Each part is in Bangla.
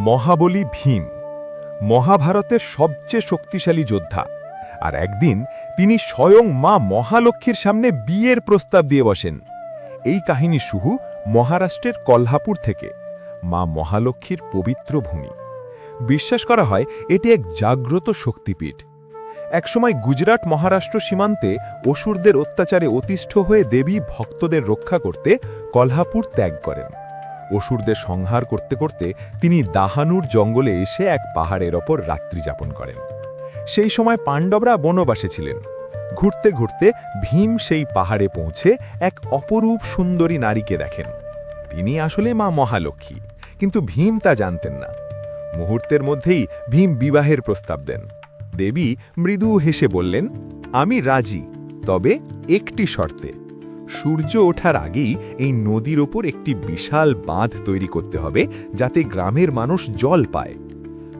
মহাবলী ভীম মহাভারতের সবচেয়ে শক্তিশালী যোদ্ধা। আর একদিন তিনি স্বয়ং মা মহালক্ষ্মীর সামনে বিয়ের প্রস্তাব দিয়ে বসেন। এই কাহিনী শুরু মহারাষ্ট্রের কলহাপুর থেকে, মা মহালক্ষ্মীর পবিত্র ভূমি। বিশ্বাস করা হয় এটি এক জাগ্রত শক্তিপীঠ। একসময় গুজরাট মহারাষ্ট্র সীমান্তে অসুরদের অত্যাচারে অতিষ্ঠ হয়ে দেবী ভক্তদের রক্ষা করতে কলহাপুর ত্যাগ করেন। অসুরদের সংহার করতে করতে তিনি দাহানুর জঙ্গলে এসে এক পাহাড়ের ওপর রাত্রি যাপন করেন। সেই সময় পাণ্ডবরা বনবাসে ছিলেন। ঘুরতে ঘুরতে ভীম সেই পাহাড়ে পৌঁছে এক অপরূপ সুন্দরী নারীকে দেখেন। তিনি আসলে মা মহালক্ষ্মী, কিন্তু ভীম তা জানতেন না। মুহূর্তের মধ্যেই ভীম বিবাহের প্রস্তাব দেন। দেবী মৃদু হেসে বললেন, আমি রাজি, তবে একটি শর্তে। সূর্য ওঠার আগেই এই নদীর ওপর একটি বিশাল বাঁধ তৈরি করতে হবে, যাতে গ্রামের মানুষ জল পায়।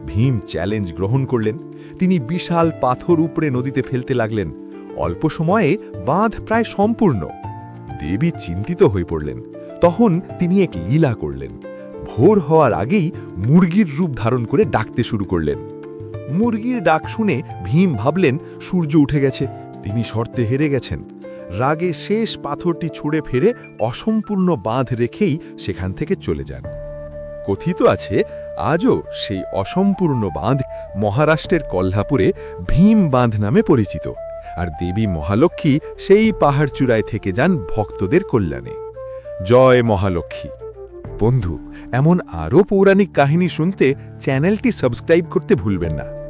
ভীম চ্যালেঞ্জ গ্রহণ করলেন। তিনি বিশাল পাথর উপরে নদীতে ফেলতে লাগলেন। অল্প সময়ে বাঁধ প্রায় সম্পূর্ণ। দেবী চিন্তিত হয়ে পড়লেন। তখন তিনি এক লীলা করলেন। ভোর হওয়ার আগেই মুরগির রূপ ধারণ করে ডাকতে শুরু করলেন। মুরগির ডাক শুনে ভীম ভাবলেন সূর্য উঠে গেছে, তিনি শর্তে হেরে গেছেন। রাগে শেষ পাথরটি ছুঁড়ে ফেরে অসম্পূর্ণ বাঁধ রেখেই সেখান থেকে চলে যান। কথিত আছে আজও সেই অসম্পূর্ণ বাঁধ মহারাষ্ট্রের কলহাপুরে ভীম বাঁধ নামে পরিচিত। আর দেবী মহালক্ষ্মী সেই পাহাড় চূড়ায় থেকে যান ভক্তদের কল্যাণে। জয় মহালক্ষ্মী। বন্ধু, এমন আরও পৌরাণিক কাহিনী শুনতে চ্যানেলটি সাবস্ক্রাইব করতে ভুলবেন না।